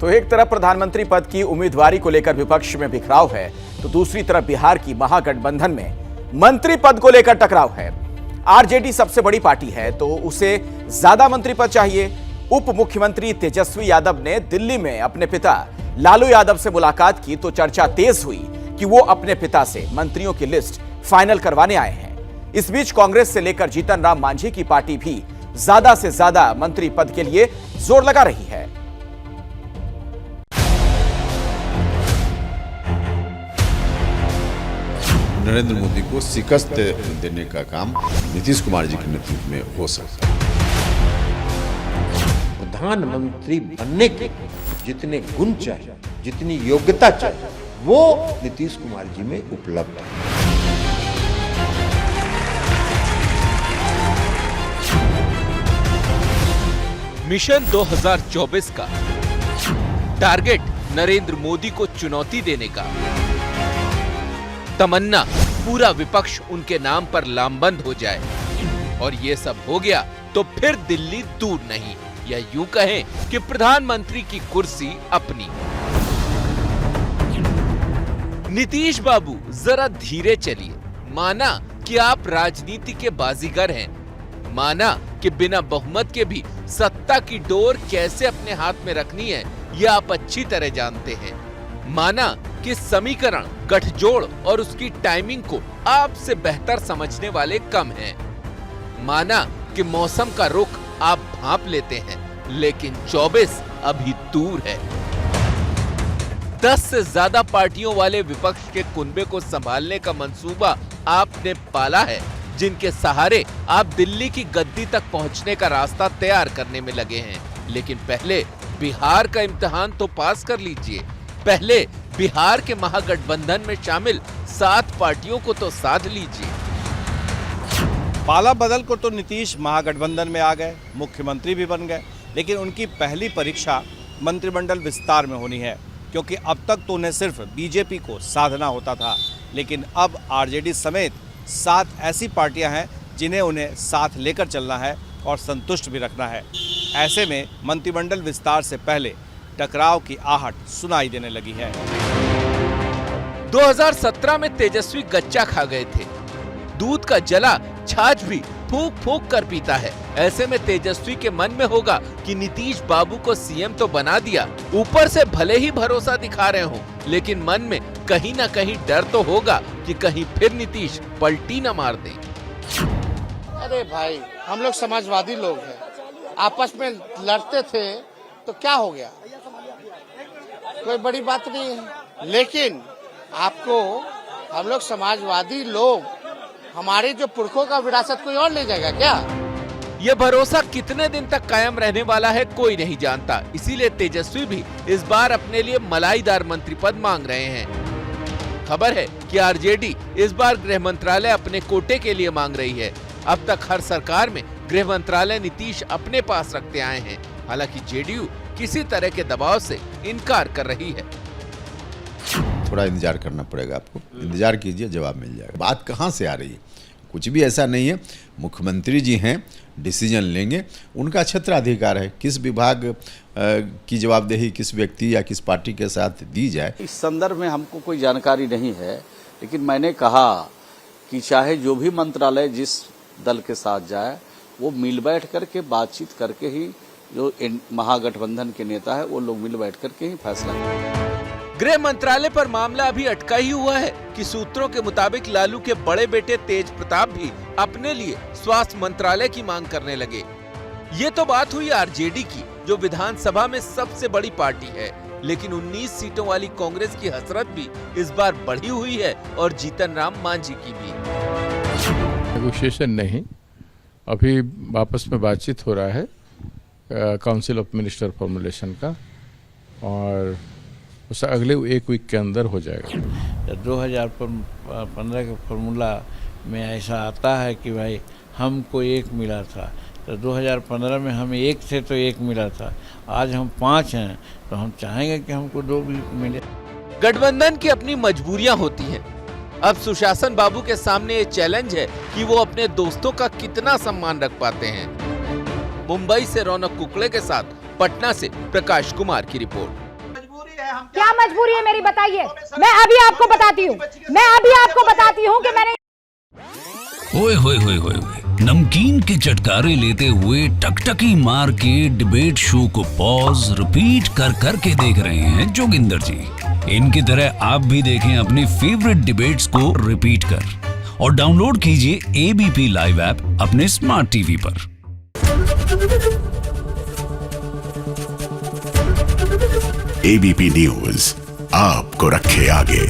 तो एक तरफ प्रधानमंत्री पद की उम्मीदवारी को लेकर विपक्ष में बिखराव है, तो दूसरी तरफ बिहार की महागठबंधन में मंत्री पद को लेकर टकराव है। आरजेडी सबसे बड़ी पार्टी है, तो उसे ज्यादा मंत्री पद चाहिए। उप मुख्यमंत्री तेजस्वी यादव ने दिल्ली में अपने पिता लालू यादव से मुलाकात की तो चर्चा तेज हुई कि वो अपने पिता से मंत्रियों की लिस्ट फाइनल करवाने आए हैं। इस बीच कांग्रेस से लेकर जीतन राम मांझी की पार्टी भी ज्यादा से ज्यादा मंत्री पद के लिए जोर लगा रही है। नरेंद्र मोदी को शिकस्त देने का काम नीतीश कुमार जी के नेतृत्व में हो सकता है। प्रधानमंत्री बनने के जितने गुण चाहिए, जितनी योग्यता चाहिए, वो नीतीश कुमार जी में उपलब्ध है। मिशन 2024 का टारगेट नरेंद्र मोदी को चुनौती देने का, तमन्ना पूरा विपक्ष उनके नाम पर लामबंद हो जाए और ये सब हो गया तो फिर दिल्ली दूर नहीं, या यूं कहें कि प्रधानमंत्री की कुर्सी अपनी। नीतीश बाबू जरा धीरे चलिए। माना कि आप राजनीति के बाजीगर हैं, माना कि बिना बहुमत के भी सत्ता की डोर कैसे अपने हाथ में रखनी है यह आप अच्छी तरह जानते हैं, माना कि समीकरण, गठजोड़ और उसकी टाइमिंग को आपसे बेहतर समझने वाले कम हैं, माना कि मौसम का रुख आप भांप लेते हैं, लेकिन 24 अभी दूर है। 10 से ज्यादा पार्टियों वाले विपक्ष के कुनबे को संभालने का मंसूबा आपने पाला है, जिनके सहारे आप दिल्ली की गद्दी तक पहुंचने का रास्ता तैयार करने में लगे हैं। लेकिन पहले बिहार का इम्तिहान तो पास कर लीजिए। पहले बिहार के महागठबंधन में शामिल 7 पार्टियों को तो साध लीजिए। पाला बदल को तो नीतीश महागठबंधन में आ गए, मुख्यमंत्री भी बन गए, लेकिन उनकी पहली परीक्षा मंत्रिमंडल विस्तार में होनी है, क्योंकि अब तक तो उन्हें सिर्फ बीजेपी को साधना होता था, लेकिन अब आरजेडी समेत 7 ऐसी पार्टियां हैं जिन्हें उन्हें साथ लेकर चलना है और संतुष्ट भी रखना है। ऐसे में मंत्रिमंडल विस्तार से पहले टकराव की आहट सुनाई देने लगी है। 2017 में तेजस्वी गच्चा खा गए थे। दूध का जला छाछ भी फूंक फूंक कर पीता है। ऐसे में तेजस्वी के मन में होगा कि नीतीश बाबू को सीएम तो बना दिया, ऊपर से भले ही भरोसा दिखा रहे हो, लेकिन मन में कहीं ना कहीं डर तो होगा कि कहीं फिर नीतीश पलटी न मार दे। अरे भाई, हम लोग समाजवादी लोग हैं, आपस में लड़ते थे तो क्या हो गया, कोई बड़ी बात नहीं है। लेकिन आपको, हम लोग समाजवादी लोग, हमारे जो पुरखों का विरासत कोई और ले जाएगा क्या? ये भरोसा कितने दिन तक कायम रहने वाला है कोई नहीं जानता। इसीलिए तेजस्वी भी इस बार अपने लिए मलाईदार मंत्री पद मांग रहे हैं। खबर है कि आरजेडी इस बार गृह मंत्रालय अपने कोटे के लिए मांग रही है। अब तक हर सरकार में गृह मंत्रालय नीतीश अपने पास रखते आए हैं। हालांकि जेडीयू किसी तरह के दबाव से इनकार कर रही है। थोड़ा इंतजार करना पड़ेगा आपको, इंतजार कीजिए, जवाब मिल जाएगा। बात कहाँ से आ रही है, कुछ भी ऐसा नहीं है। मुख्यमंत्री जी हैं, डिसीजन लेंगे, उनका क्षेत्राधिकार है। किस विभाग की जवाबदेही किस व्यक्ति या किस पार्टी के साथ दी जाए, इस संदर्भ में हमको कोई जानकारी नहीं है। लेकिन मैंने कहा कि चाहे जो भी मंत्रालय जिस दल के साथ जाए, वो मिल बैठ करके बातचीत करके ही, जो महागठबंधन के नेता है वो लोग मिल बैठ करके ही फैसला करें। गृह मंत्रालय पर मामला अभी अटका ही हुआ है कि सूत्रों के मुताबिक लालू के बड़े बेटे तेज प्रताप भी अपने लिए स्वास्थ्य मंत्रालय की मांग करने लगे। ये तो बात हुई आरजेडी की, जो विधानसभा में सबसे बड़ी पार्टी है। लेकिन 19 सीटों वाली कांग्रेस की हसरत भी इस बार बढ़ी हुई है, और जीतन राम मांझी की भी। नेगोशिएशन नहीं, अभी आपस में बातचीत हो रहा है काउंसिल ऑफ मिनिस्टर फॉर्मुलेशन का, और उसे अगले 1 वीक के अंदर हो जाएगा। 2015 के फॉर्मूला में ऐसा आता है कि भाई हमको 1 मिला था, तो 2015 में हमें 1 थे तो 1 मिला था, आज हम 5 हैं तो हम चाहेंगे कि हमको 2 भी मिले। गठबंधन की अपनी मजबूरियां होती हैं। अब सुशासन बाबू के सामने ये चैलेंज है कि वो अपने दोस्तों का कितना सम्मान रख पाते हैं। मुंबई से रौनक कुकड़े के साथ पटना से प्रकाश कुमार की रिपोर्ट। क्या मजबूरी है मेरी, बताइए। मैं अभी आपको बताती हूँ कि मैंने ओए होए होए होए नमकीन के चटकारे लेते हुए टकटकी मार के डिबेट शो को पॉज रिपीट कर करके देख रहे हैं जोगिंदर जी। इनकी तरह आप भी देखें अपनी फेवरेट डिबेट्स को रिपीट कर और डाउनलोड कीजिए एबीपी लाइव ऐप अपने स्मार्ट टीवी पर। एबीपी न्यूज आपको रखे आगे।